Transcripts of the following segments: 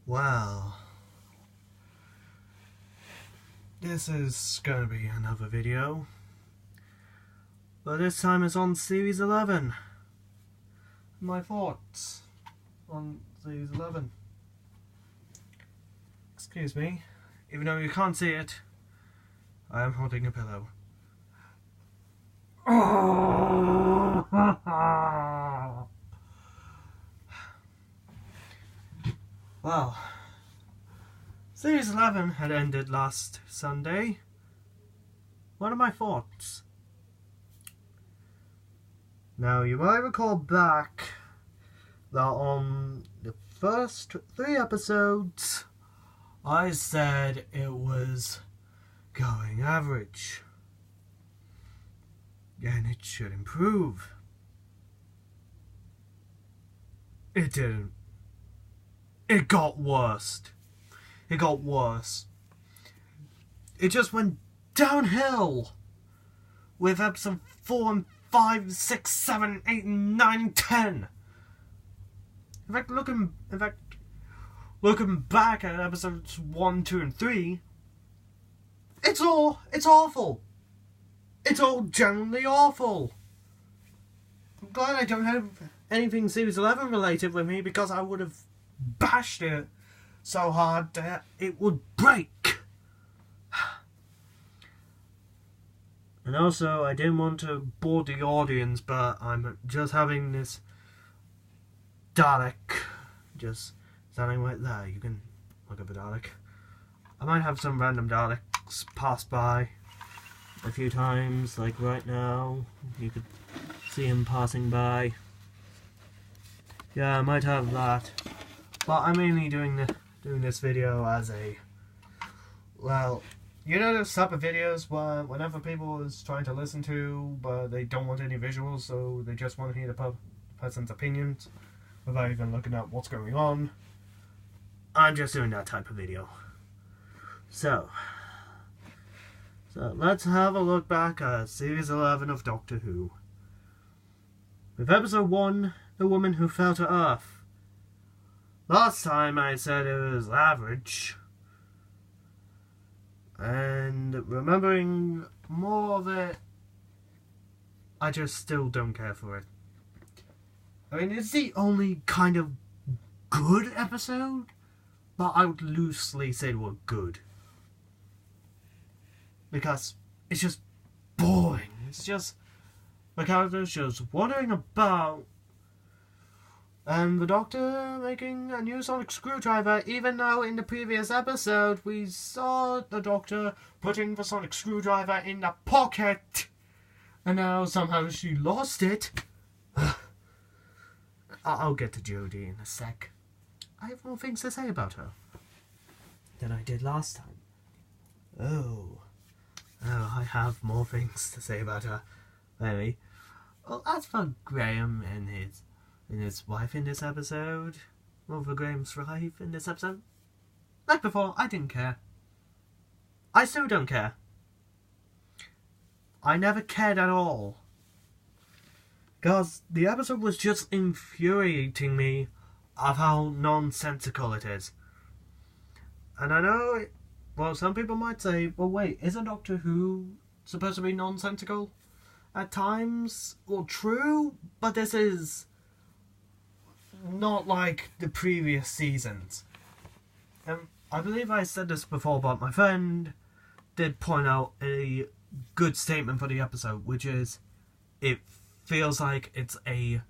Well, this is going to be another video, but this time it's on Series 11. My thoughts on Series 11. Excuse me, even though you can't see it, I am holding a pillow. Well, Series 11 had ended last Sunday. What are my thoughts? Now, you might recall back that on the first 3 episodes, I said it was going average. And it should improve. It didn't. It got worse. It got worse. It just went downhill with episode 4 and 5, 6, 7, 8, and 9, and 10. In fact, looking back at episodes 1, 2, and 3, it's awful. It's all generally awful. I'm glad I don't have anything Series 11 related with me, because I would have bashed it so hard that it would break. And also, I didn't want to bore the audience, but I'm just having this Dalek just standing right there. You can look at the Dalek. I might have some random Daleks pass by a few times, like right now. You could see him passing by. Yeah, I might have that. But I'm mainly doing this video as a, well, you know those type of videos where whenever people is trying to listen to, but they don't want any visuals, so they just want to hear the person's opinions without even looking at what's going on. I'm just doing that type of video. So let's have a look back at Series 11 of Doctor Who. With episode 1, The Woman Who Fell to Earth. Last time I said it was average. And remembering more of it, I just still don't care for it. I mean, it's the only kind of good episode, but I would loosely say it was good. Because it's just boring. It's just the characters just wandering about, and the Doctor making a new sonic screwdriver, even though in the previous episode we saw the Doctor putting the sonic screwdriver in the pocket, and now somehow she lost it. I'll get to Jodie in a sec. I have more things to say about her than I did last time. Oh, I have more things to say about her. Anyway, well, as for Graham and his wife in this episode, over Graham's wife in this episode, like before, I didn't care. I still don't care. I never cared at all. Because the episode was just infuriating me of how nonsensical it is. And I know, well, some people might say, well, wait, isn't Doctor Who supposed to be nonsensical at times? Well, true, but this is not like the previous seasons. And I believe I said this before, but my friend did point out a good statement for the episode, which is, it feels like it's a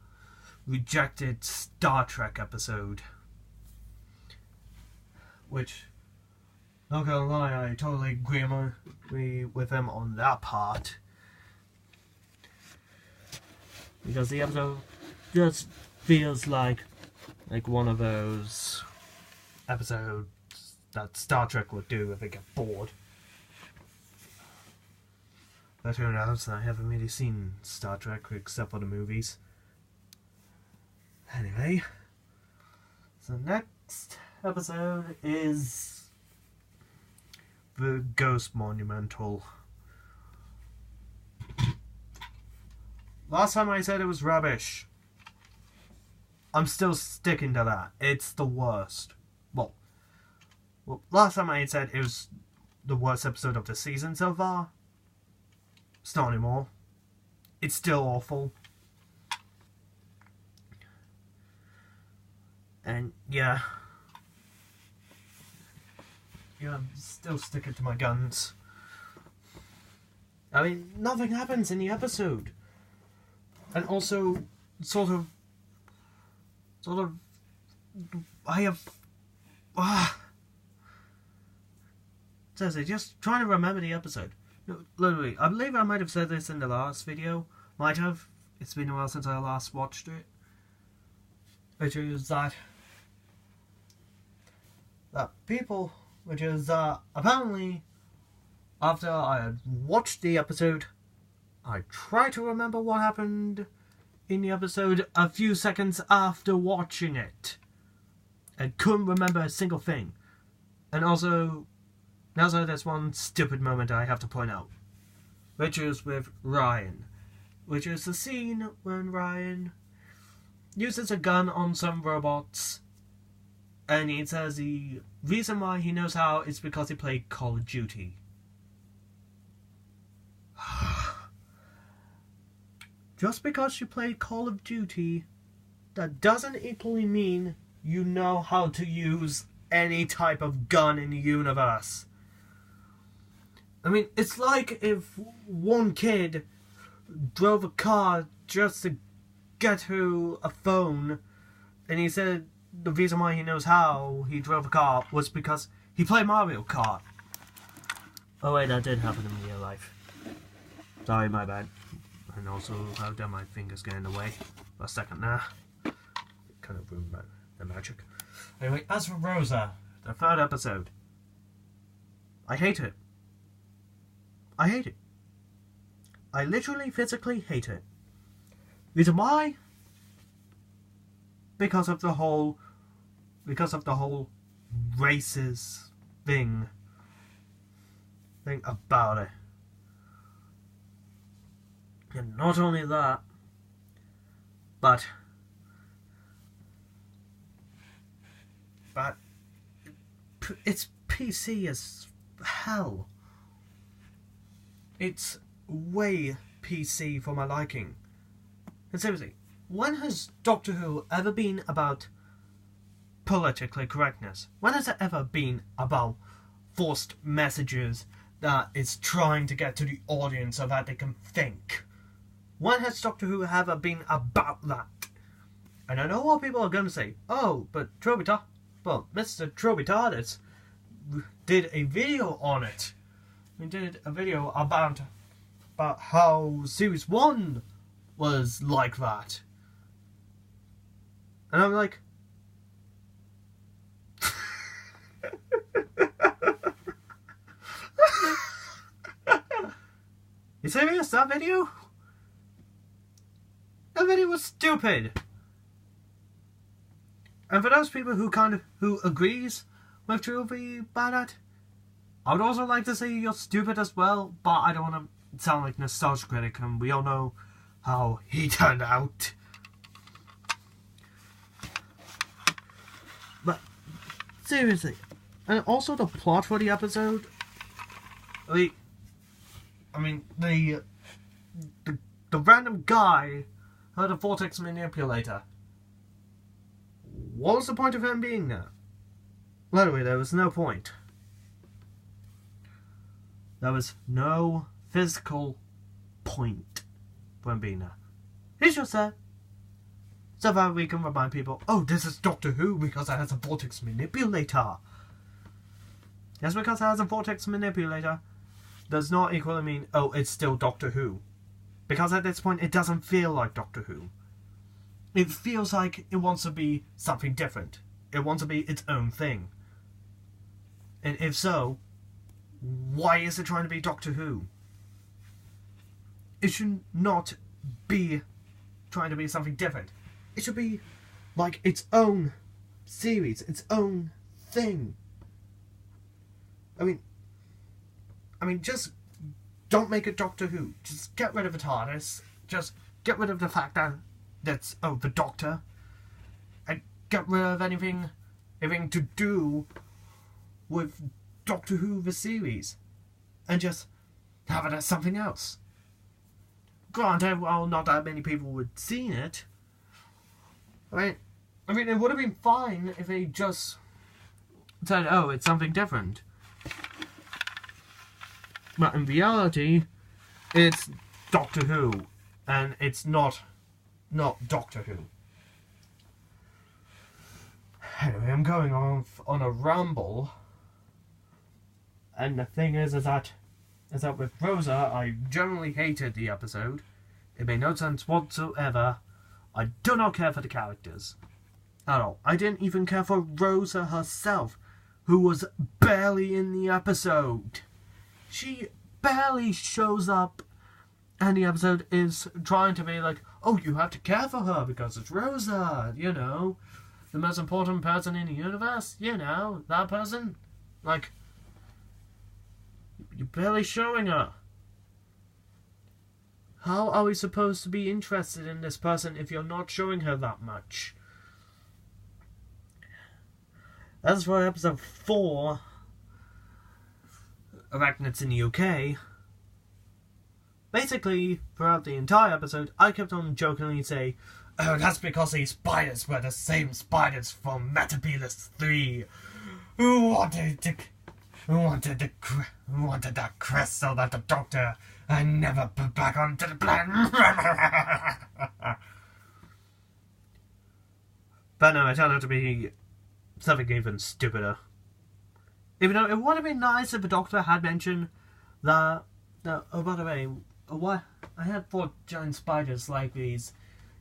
rejected Star Trek episode. Which, not gonna lie, I totally agree with him on that part. Because the episode just feels like one of those episodes that Star Trek would do if they get bored. But who knows, I haven't really seen Star Trek except for the movies. Anyway, so next episode is the Ghost Monumental. Last time I said it was rubbish. I'm still sticking to that. It's the worst. Well, Well, last time I had said it was the worst episode of the season so far. It's not anymore. It's still awful. And yeah. Yeah, I'm still sticking to my guns. I mean, nothing happens in the episode. And also, sort of, I have, seriously, just trying to remember the episode. No, literally, I believe I might have said this in the last video. Might have. It's been a while since I last watched it. Which is that people, which is apparently, after I had watched the episode, I tried to remember what happened in the episode a few seconds after watching it. And couldn't remember a single thing. And also there's one stupid moment I have to point out. Which is with Ryan. Which is the scene when Ryan uses a gun on some robots. And he says the reason why he knows how is because he played Call of Duty. Just because you play Call of Duty, that doesn't equally mean you know how to use any type of gun in the universe. I mean, it's like if one kid drove a car just to get to a phone, and he said the reason why he knows how he drove a car was because he played Mario Kart. Oh wait, that did happen in real life. Sorry, my bad. And also, how did my fingers get in the way for a second there? It kind of ruined the magic. Anyway, as for Rosa, the third episode, I hate it. I hate it. I literally, physically hate it. Reason why? Because of the whole racist thing about it. And not only that, but it's PC as hell. It's way PC for my liking. And seriously, when has Doctor Who ever been about politically correctness? When has it ever been about forced messages that it's trying to get to the audience so that they can think? When has Doctor Who ever been about that? And I know what people are going to say, oh, but Mr. Troby TARDIS did a video on it. We did a video about how Series 1 was like that. And I'm like... You serious? That video? That video was stupid. And for those people who agrees with Trilby about that, I would also like to say you're stupid as well, but I don't want to sound like Nostalgia Critic, and we all know how he turned out. But seriously, and also the plot for the episode. The random guy had a vortex manipulator. What was the point of him being there? Literally, there was no point. There was no physical point for him being there. He's just there so that we can remind people, oh, this is Doctor Who because it has a vortex manipulator. Just because it has a vortex manipulator does not equally mean, oh, it's still Doctor Who. Because at this point, it doesn't feel like Doctor Who. It feels like it wants to be something different. It wants to be its own thing. And if so, why is it trying to be Doctor Who? It should not be trying to be something different. It should be like its own series, its own thing. I mean, just don't make it Doctor Who. Just get rid of the TARDIS. Just get rid of the fact that that's, oh, the Doctor. And get rid of anything to do with Doctor Who the series and just have it as something else. Granted, well, not that many people would seen it. I mean, it would have been fine if they just said, oh, it's something different. But in reality, it's Doctor Who, and it's not Doctor Who. Anyway, I'm going on a ramble, and the thing is that with Rosa, I generally hated the episode. It made no sense whatsoever. I do not care for the characters at all. I didn't even care for Rosa herself, who was barely in the episode. She barely shows up, and the episode is trying to be like, oh, you have to care for her because it's Rosa, you know, the most important person in the universe, you know, that person. Like, you're barely showing her. How are we supposed to be interested in this person if you're not showing her that much? As for episode 4, Arachnids in the UK, basically, throughout the entire episode, I kept on jokingly saying, oh, that's because these spiders were the same spiders from Metapilus 3, who wanted that crystal that the Doctor never put back onto the planet. But no, it turned out to be something even stupider. Even though it would have been nice if the Doctor had mentioned that oh, by the way, I had 4 giant spiders like these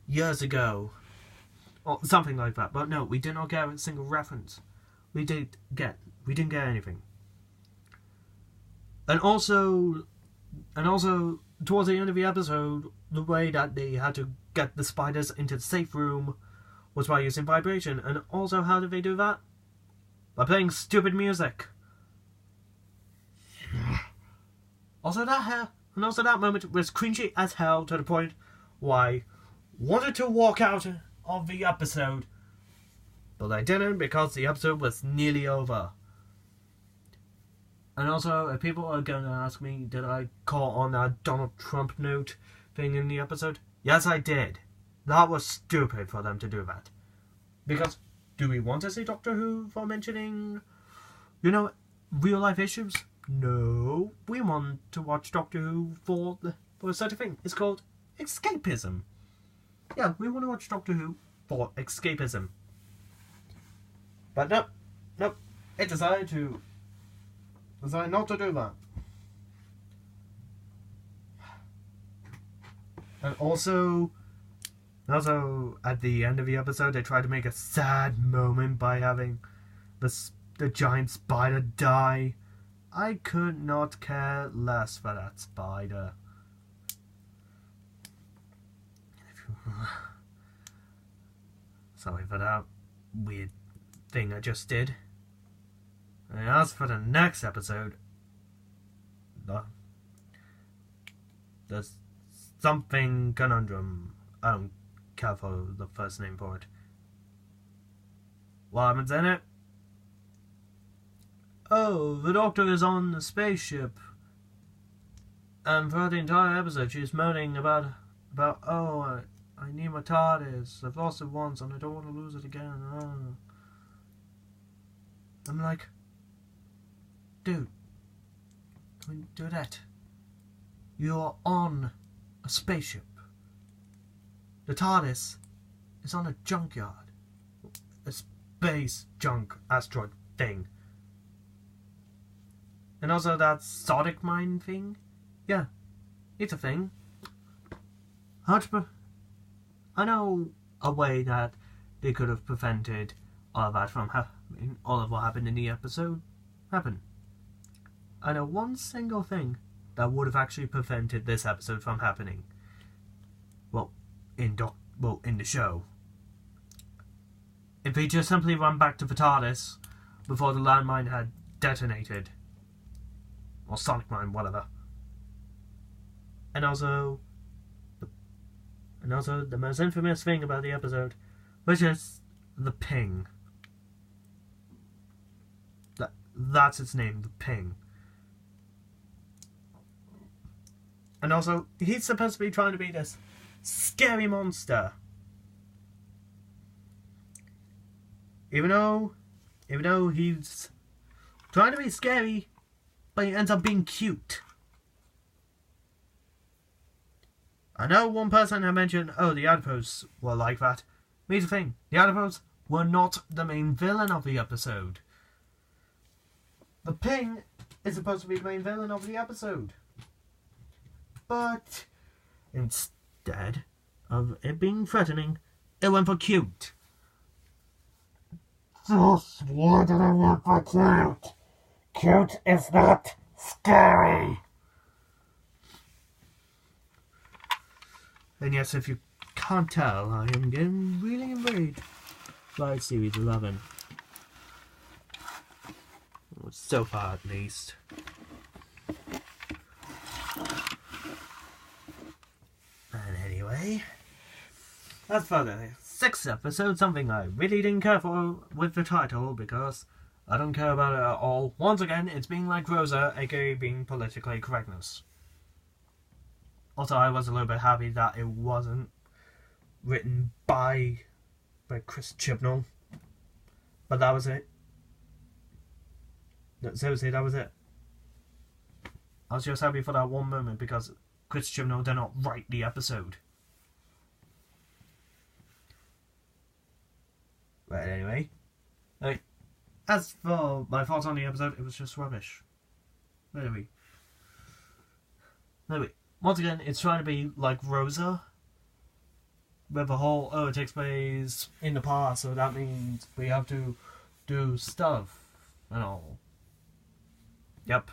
years ago, or something like that. But no, we did not get a single reference. We didn't get anything. And also, towards the end of the episode, the way that they had to get the spiders into the safe room was by using vibration. And also, how did they do that? By playing stupid music. Also that moment was cringy as hell, to the point where I wanted to walk out of the episode, but I didn't because the episode was nearly over. And also, if people are going to ask me, did I call on that Donald Trump note thing in the episode? Yes, I did. That was stupid for them to do that. Because, do we want to see Doctor Who for mentioning, you know, real life issues? No. We want to watch Doctor Who for such a thing. It's called escapism. Yeah, we want to watch Doctor Who for escapism. But nope. It decided not to do that. And also at the end of the episode, they tried to make a sad moment by having the giant spider die. I could not care less for that spider. Sorry for that weird thing I just did. And as for the next episode, there's something conundrum. I don't care for the first name for it. What happens in it? Oh, the Doctor is on the spaceship. And throughout the entire episode, she's moaning about oh, I need my TARDIS. I've lost it once and I don't want to lose it again. Oh. I'm like, dude, can we do that? You're on a spaceship. The TARDIS is on a junkyard. A space junk asteroid thing. And also that sonic mine thing. Yeah, it's a thing. I know a way that they could have prevented all of that from happening. All of what happened in the episode happened. I know one single thing that would have actually prevented this episode from happening. Well, in the show. If they just simply run back to the TARDIS before the landmine had detonated. Or sonic mine, whatever. And also the most infamous thing about the episode, which is the ping. That's its name, the Ping. And also, he's supposed to be trying to be this scary monster. Even though he's trying to be scary, but he ends up being cute. I know one person had mentioned, oh, the adipose were like that. Here's the thing, the adipose were not the main villain of the episode. The Ping is supposed to be the main villain of the episode. But instead of it being threatening, it went for cute. Just why did I want for cute? Cute is not scary. And yes, if you can't tell, I am getting really enraged by Series 11. So far, at least. And anyway, as for the 6th episode, something I really didn't care for with the title, because I don't care about it at all. Once again, it's being like Rosa, aka being politically correctness. Also, I was a little bit happy that it wasn't written by Chris Chibnall. But that was it. No, seriously, that was it. I was just happy for that one moment because Chris Chibnall did not write the episode. But anyway, as for my thoughts on the episode, it was just rubbish. Anyway, once again, it's trying to be like Rosa. With the whole, oh, it takes place in the past, so that means we have to do stuff and all. Yep.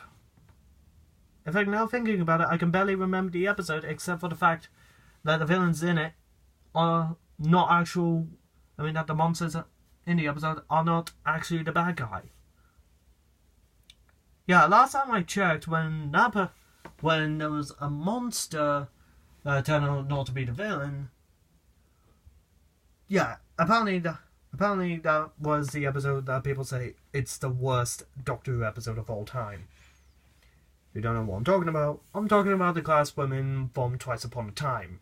In fact, now thinking about it, I can barely remember the episode except for the fact that the villains in it are not actual. I mean, that the monsters in the episode are not actually the bad guy. Yeah, last time I checked, when there was a monster that turned out not to be the villain. Yeah, apparently that was the episode that people say it's the worst Doctor Who episode of all time. If you don't know what I'm talking about the glass women from Twice Upon a Time.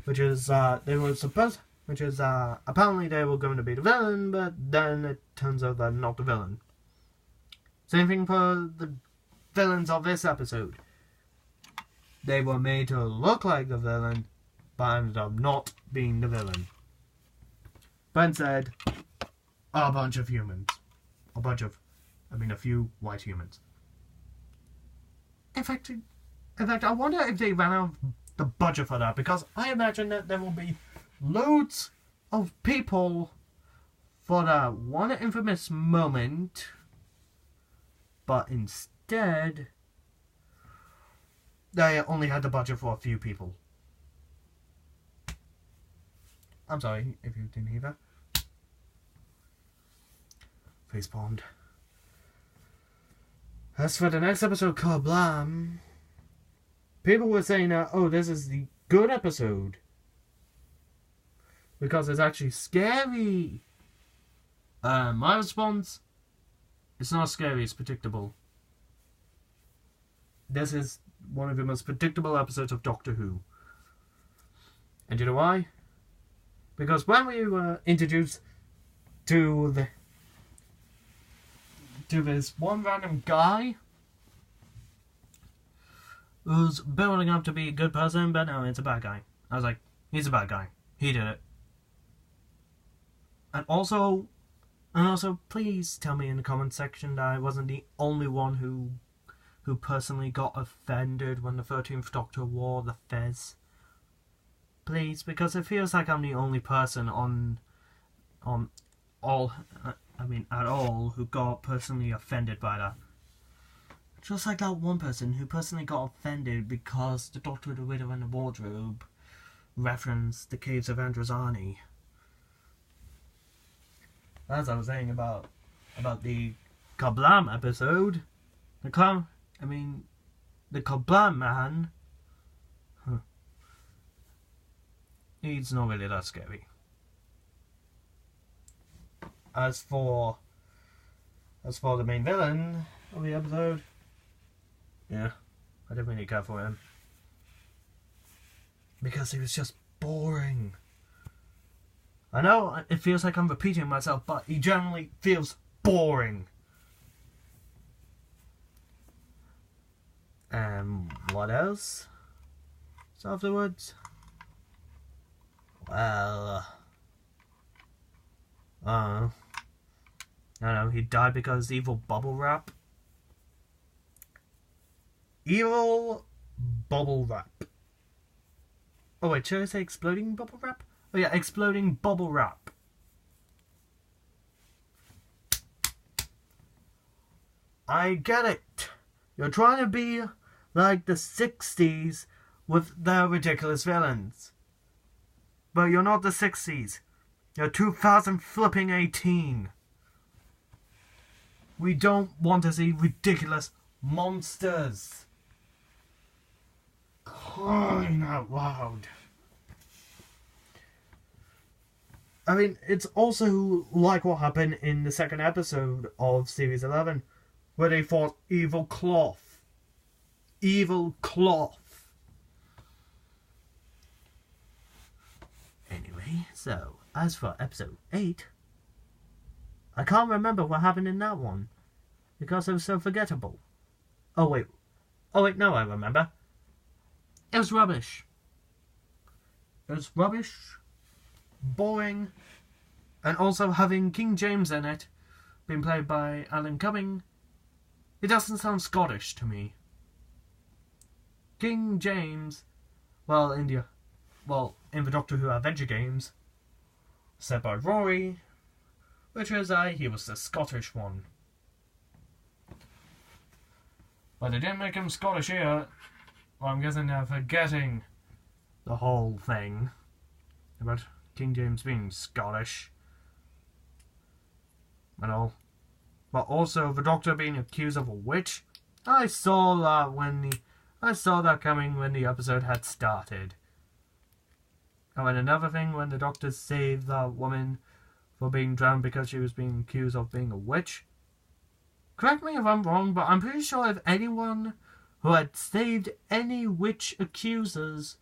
Which is, apparently they were going to be the villain, but then it turns out they're not the villain. Same thing for the villains of this episode. They were made to look like the villain, but ended up not being the villain. But instead, a bunch of humans. A few white humans. In fact, I wonder if they ran out of the budget for that, because I imagine that there will be loads of people for that one infamous moment, but instead, they only had the budget for a few people. I'm sorry if you didn't hear that. Face palmed. As for the next episode, Kablam, people were saying that, oh, this is the good episode because it's actually scary. My response, it's not scary, it's predictable. This is one of the most predictable episodes of Doctor Who. And you know why? Because when we were introduced to this one random guy who's building up to be a good person, but no, it's a bad guy. I was like, he's a bad guy. He did it. And also, please tell me in the comment section that I wasn't the only one who personally got offended when the 13th Doctor wore the fez. Please, because it feels like I'm the only person at all who got personally offended by that. Just like that one person who personally got offended because the Doctor, the Widow and the Wardrobe referenced the Caves of Androzani. As I was saying about the Kablam episode, the Kablam man, he's not really that scary. As for As for the main villain of the episode, yeah, I didn't really care for him. Because he was just boring. I know it feels like I'm repeating myself, but he generally feels boring. What else? So afterwards? Well, I don't know, he died because evil bubble wrap. Evil bubble wrap. Oh wait, should I say exploding bubble wrap? Oh yeah, exploding bubble wrap. I get it. You're trying to be like the 60s with their ridiculous villains. But you're not the 60s. You're 2018. We don't want to see ridiculous monsters. Crying out loud. I mean, it's also like what happened in the second episode of Series 11, where they fought Evil Cloth. Evil Cloth. Anyway, so, as for episode 8, I can't remember what happened in that one, because it was so forgettable. Oh wait, no, I remember. It was rubbish. It was rubbish, boring, and also having King James in it, being played by Alan Cumming, it doesn't sound Scottish to me. King James, well, in the Doctor Who Adventure games, said by Rory, which was he was the Scottish one. But they didn't make him Scottish here. Well, I'm guessing they're forgetting the whole thing about King James being Scottish and all. But also the Doctor being accused of a witch. I saw that coming when the episode had started. Oh, and another thing, when the Doctor saved that woman for being drowned because she was being accused of being a witch. Correct me if I'm wrong, but I'm pretty sure if anyone who had saved any witch accusers,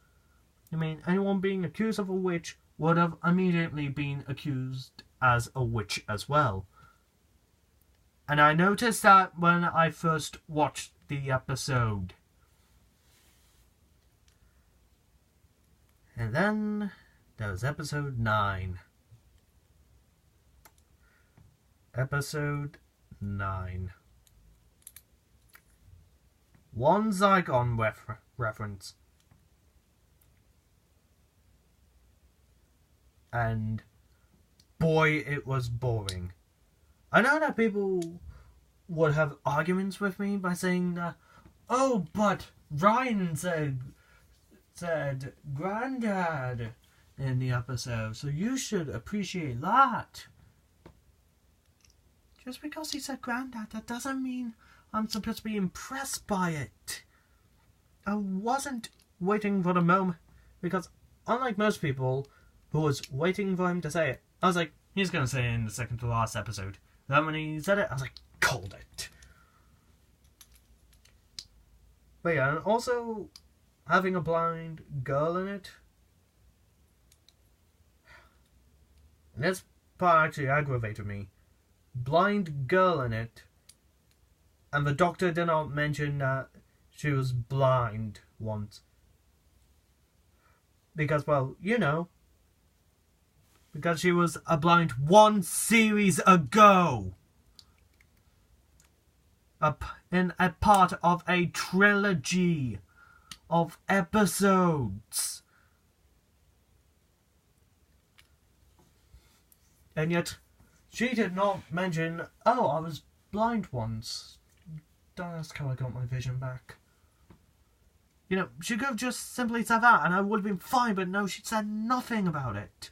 anyone being accused of a witch, would have immediately been accused as a witch as well. And I noticed that when I first watched the episode. And then there was episode 9. Episode 9. One Zygon reference. And boy, it was boring. I know that people would have arguments with me by saying that, oh, but Ryan said Grandad in the episode, so you should appreciate that. Just because he said Grandad, that doesn't mean I'm supposed to be impressed by it. I wasn't waiting for the moment, because unlike most people who was waiting for him to say it, I was like, he's going to say it in the second to last episode. Then when he said it, I was like, called it. But yeah, and also having a blind girl in it. And this part actually aggravated me. Blind girl in it. And the Doctor did not mention that she was blind once. Because, well, because she was a blind 1 series ago. In a part of a trilogy of episodes. And yet, she did not mention, oh, I was blind once. That's how I got my vision back. She could have just simply said that and I would have been fine, but no, she said nothing about it.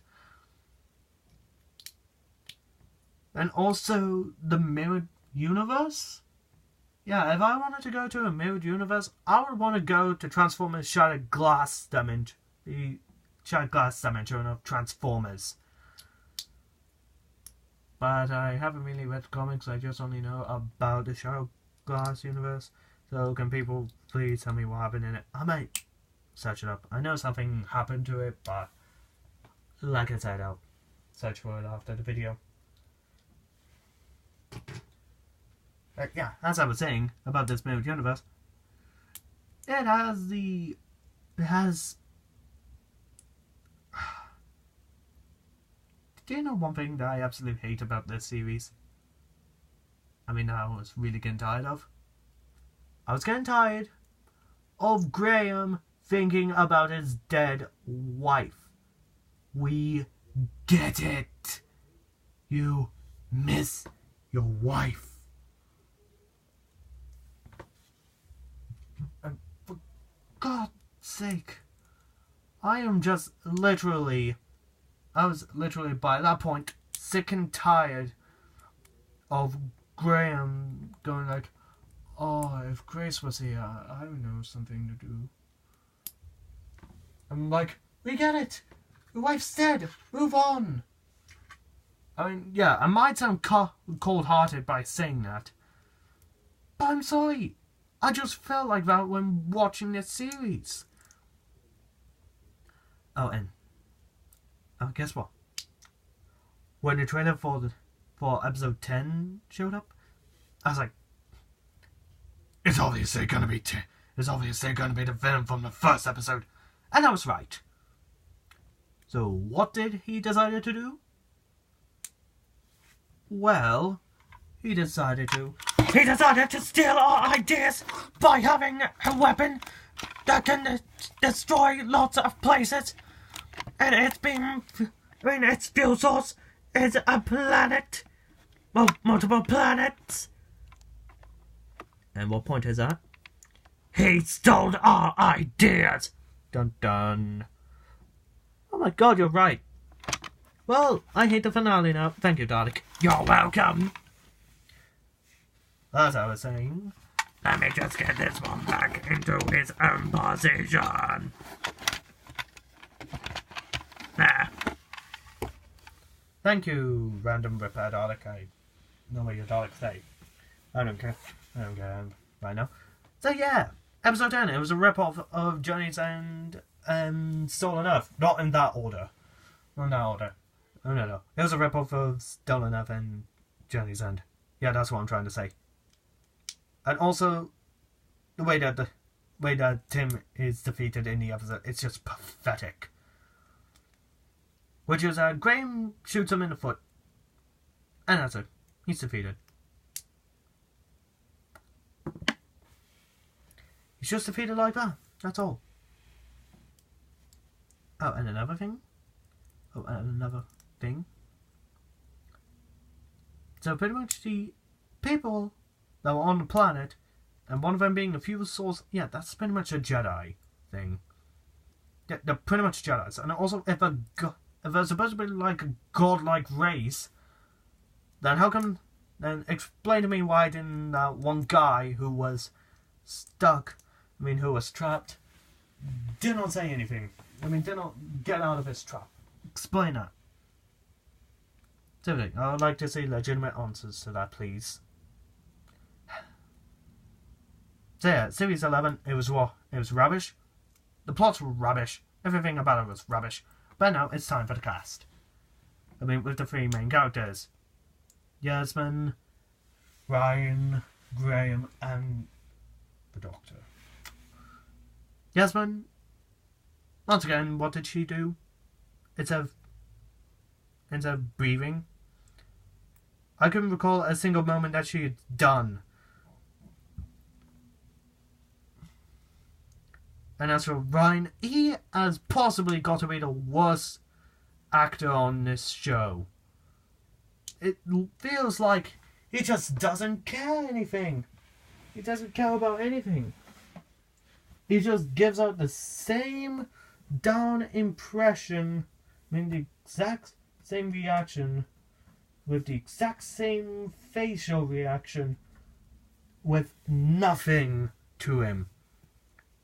And also, the mirrored universe? Yeah, if I wanted to go to a mirrored universe, I would want to go to Transformers Shattered Glass Dimension. The Shattered Glass Dimension of Transformers. but I haven't really read comics. I just only know about the Shadow Glass universe. So can people please tell me what happened in it? I might search it up. I know something happened to it, but like I said, I'll search for it after the video. Yeah, as I was saying about this mirrored universe, it has do you know one thing that I absolutely hate about this series? I mean, I was really getting tired of. I was getting tired of Graham thinking about his dead wife. We get it. You miss your wife. And for God's sake, I was literally by that point sick and tired of Graham going like, oh, if Grace was here, I would know something to do. I'm like, we get it. Your wife's dead. Move on. I mean, yeah, I might sound cold-hearted by saying that, but I'm sorry. I just felt like that when watching this series. Oh, and guess what? When the trailer for episode 10 showed up, I was like, it's obviously gonna be the villain from the first episode, and I was right. So what did he decide to do? Well, he decided to steal our ideas by having a weapon that can destroy lots of places. And its fuel source is a planet. Well, multiple planets. And what point is that? He stole our ideas. Dun dun. Oh my god, you're right. Well, I hate the finale now. Thank you, Dalek. You're welcome. As I was saying, let me just get this one back into his own position. There. Thank you, random repair Dalek. I know what your Dalek say. I don't care right now. So yeah, episode 10. It was a rip-off of Johnny's and Stolen Earth. Not in that order. Not in that order. Oh no. It was a rip-off of Stolen Earth and Journey's End. Yeah, that's what I'm trying to say. And also, the way that Tim is defeated in the episode, it's just pathetic. Which is Graham shoots him in the foot. And that's it. He's defeated. He's just defeated like that. That's all. Oh, and another thing. So pretty much the people that were on the planet, and one of them being the fuel source, yeah, that's pretty much a Jedi thing. Yeah, they're pretty much Jedis. And also, if they're supposed to be like a godlike race, then how come... Then explain to me why didn't that one guy who was who was trapped, did not say anything. Did not get out of his trap. Explain that. Seriously, I would like to see legitimate answers to that, please. So yeah, Series 11, it was rubbish. The plots were rubbish. Everything about it was rubbish. But now it's time for the cast. With the three main characters. Yasmin, Ryan, Graham, and the Doctor. Yasmin, once again, what did she do? Instead of breathing, I couldn't recall a single moment that she had done. And as for Ryan, he has possibly got to be the worst actor on this show. It feels like he just doesn't care anything. He doesn't care about anything. He just gives out the same down impression, the exact same reaction, with the exact same facial reaction, with nothing to him.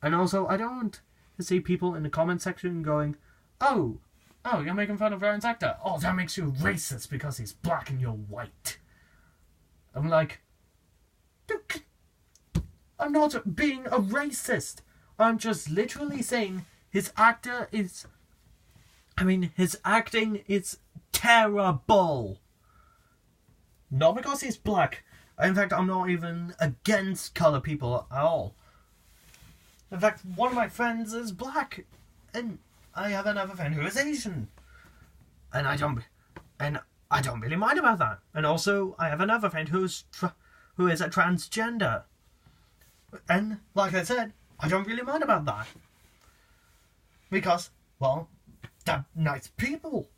And also, I don't want to see people in the comment section going, oh, oh, you're making fun of Ryan's actor. Oh, that makes you racist because he's black and you're white. I'm like, dude, I'm not being a racist. I'm just literally saying his acting is terrible. Not because he's black. In fact, I'm not even against colour people at all. In fact, one of my friends is black, and I have another friend who is Asian, and I don't really mind about that. And also, I have another friend who is a transgender, and like I said, I don't really mind about that because, well, they're nice people,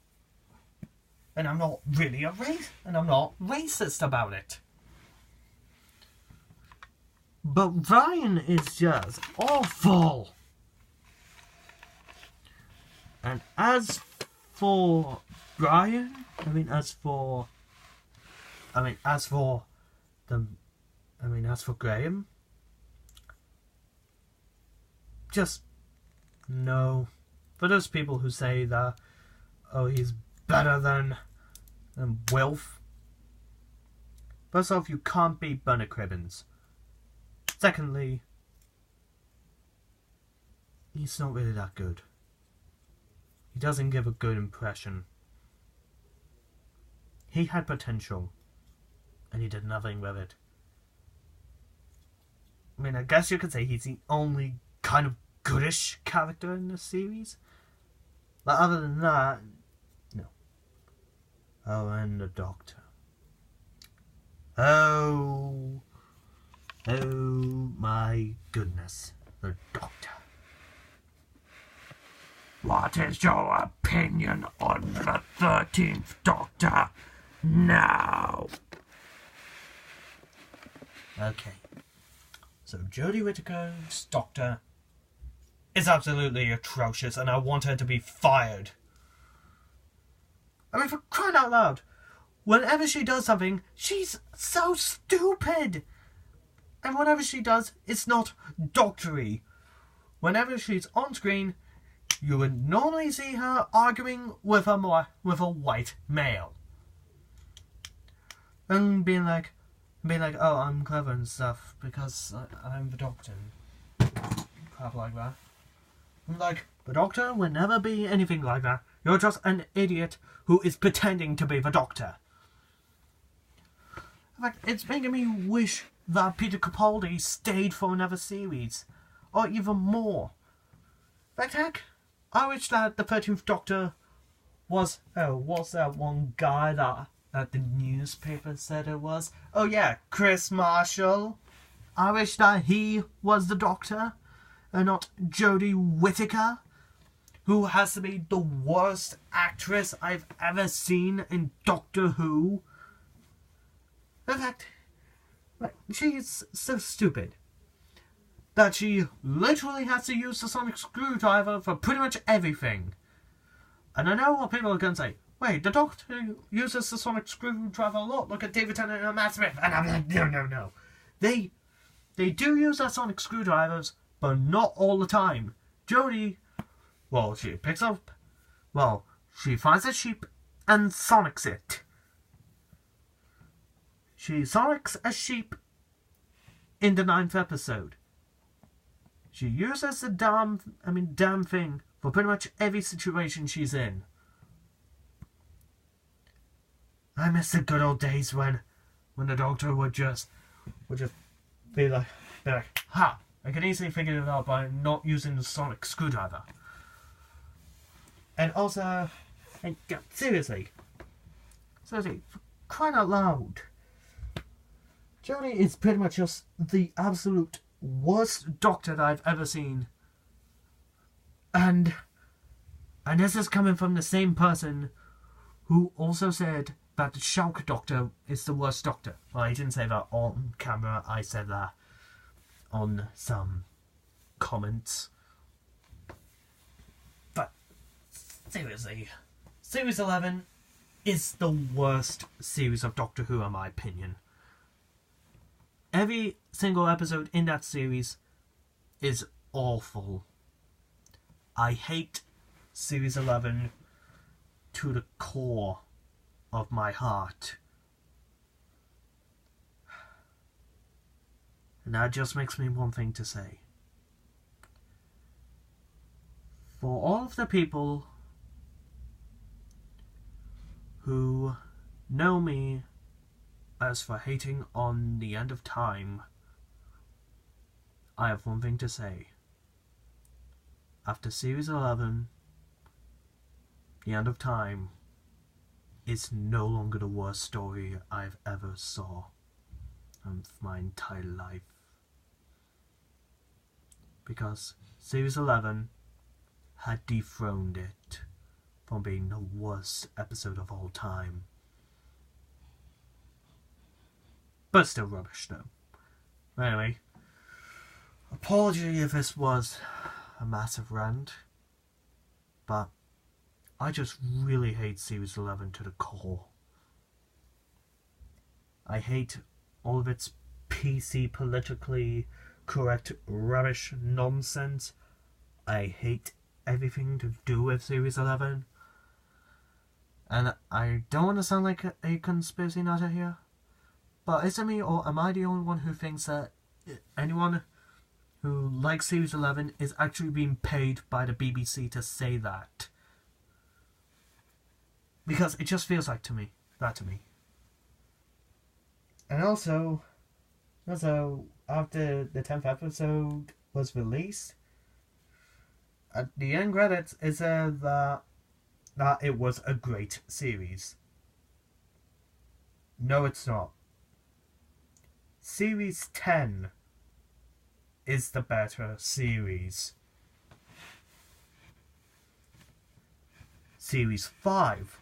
and I'm not really I'm not racist about it. But Ryan is just awful. And as for Brian, as for Graham, just no. For those people who say that, oh, he's better than Wilf. First off, you can't beat Bernard Cribbins. Secondly, he's not really that good. He doesn't give a good impression. He had potential, and he did nothing with it. I guess you could say he's the only kind of goodish character in the series. But other than that, no. Oh, and the Doctor. Oh my goodness, the Doctor. What is your opinion on the 13th Doctor now? Okay. So Jodie Whittaker's Doctor is absolutely atrocious, and I want her to be fired. For crying out loud, whenever she does something, she's so stupid. And whatever she does, it's not doctory. Whenever she's on screen, you would normally see her arguing with a white male. And being like, oh, I'm clever and stuff because I'm the Doctor. Crap like that. I'm like, the Doctor will never be anything like that. You're just an idiot who is pretending to be the Doctor. In fact, it's making me wish that Peter Capaldi stayed for another series. Or even more. In fact, heck, I wish that the 13th Doctor was that one guy that the newspaper said it was? Oh yeah, Chris Marshall. I wish that he was the Doctor, and not Jodie Whittaker, who has to be the worst actress I've ever seen in Doctor Who. In fact, she's so stupid that she literally has to use the sonic screwdriver for pretty much everything. And I know what people are going to say. Wait, the Doctor uses the sonic screwdriver a lot. Look at David Tennant and Matt Smith. And I'm like, no. They do use their sonic screwdrivers, but not all the time. Jodie, she finds a sheep and sonics it. She sonics a sheep in the 9th episode. She uses the damn thing for pretty much every situation she's in. I miss the good old days when the Doctor would just be like, ha! I can easily figure it out by not using the sonic screwdriver. And also, seriously, for crying out loud, Jodie is pretty much just the absolute worst Doctor that I've ever seen. And this is coming from the same person who also said that the Shulk Doctor is the worst Doctor. Well, I didn't say that on camera, I said that on some comments. But seriously, Series 11 is the worst series of Doctor Who in my opinion. Every single episode in that series is awful. I hate Series 11 to the core of my heart. And that just makes me one thing to say. For all of the people who know me as for hating on the end of time, I have one thing to say. After Series 11, the end of time is no longer the worst story I've ever saw in my entire life. Because Series 11 had dethroned it from being the worst episode of all time. But still rubbish though. Anyway, apology if this was a massive rant, but I just really hate Series 11 to the core. I hate all of its PC politically correct rubbish nonsense. I hate everything to do with Series 11. And I don't want to sound like a conspiracy nutter here, but is it me or am I the only one who thinks that anyone who likes Series 11 is actually being paid by the BBC to say that? Because it just feels like that to me. And also after the 10th episode was released, at the end credits it said that it was a great series. No, it's not. Series 10 is the better series. Series 5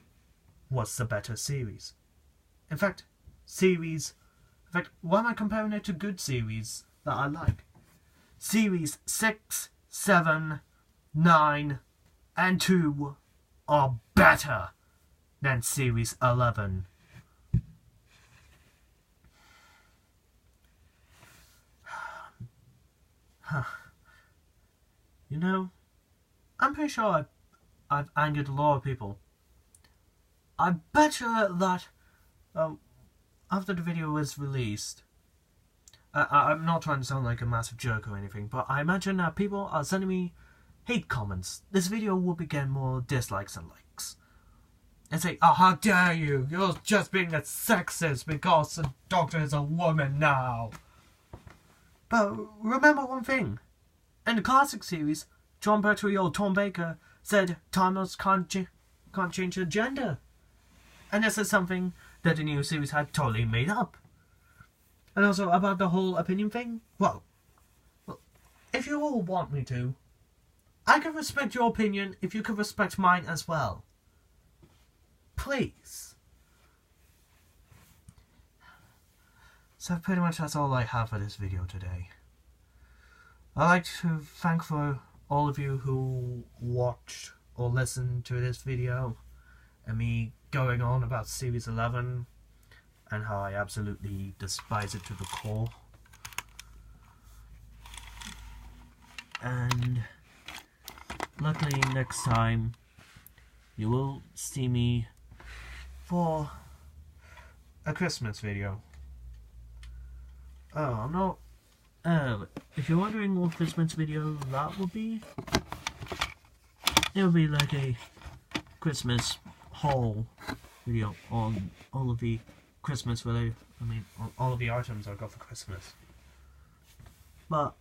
was the better series. In fact, why am I comparing it to good series that I like? Series 6, 7, 9, and 2 are better than Series 11. You know, I'm pretty sure I've angered a lot of people. I bet you that after the video was released, I'm not trying to sound like a massive jerk or anything, but I imagine that people are sending me hate comments. This video will be getting more dislikes than likes. And say, oh, how dare you! You're just being a sexist because the Doctor is a woman now. But remember one thing. In the classic series, John Pertwee or Tom Baker said timers can't change their gender. And this is something that the new series had totally made up. And also about the whole opinion thing, well, if you all want me to, I can respect your opinion if you can respect mine as well. Please. So pretty much that's all I have for this video today. I'd like to thank for all of you who watched or listened to this video and me going on about Series 11 and how I absolutely despise it to the core. And luckily next time you will see me for a Christmas video. Oh, I'm not... if you're wondering what Christmas video that would be, it would be like a Christmas haul video on all of the Christmas related, all of the items I got for Christmas. But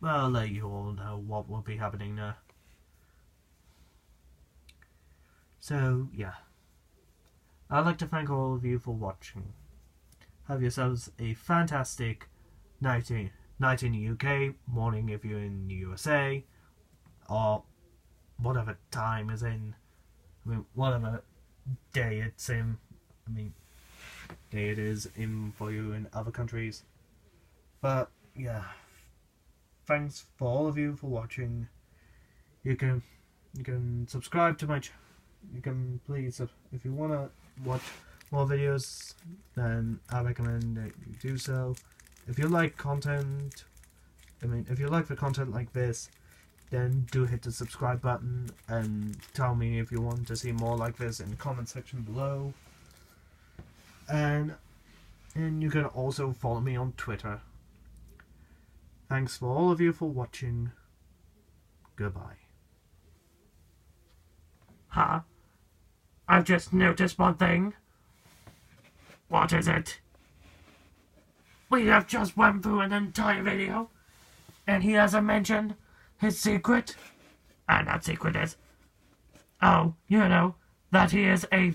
I'll let you all know what will be happening there. So yeah, I'd like to thank all of you for watching. Have yourselves a fantastic night in the UK, morning if you're in the USA, or whatever time is in, whatever day it's in, day it is in for you in other countries. But yeah, thanks for all of you for watching. You can subscribe to my channel. You can please, if you want to watch more videos, then I recommend that you do so. If you like content, if you like the content like this, then do hit the subscribe button and tell me if you want to see more like this in the comment section below. And you can also follow me on Twitter. Thanks for all of you for watching. Goodbye. Huh? I've just noticed one thing. What is it? We have just went through an entire video, and he hasn't mentioned his secret. And that secret is, oh, you know, that he is a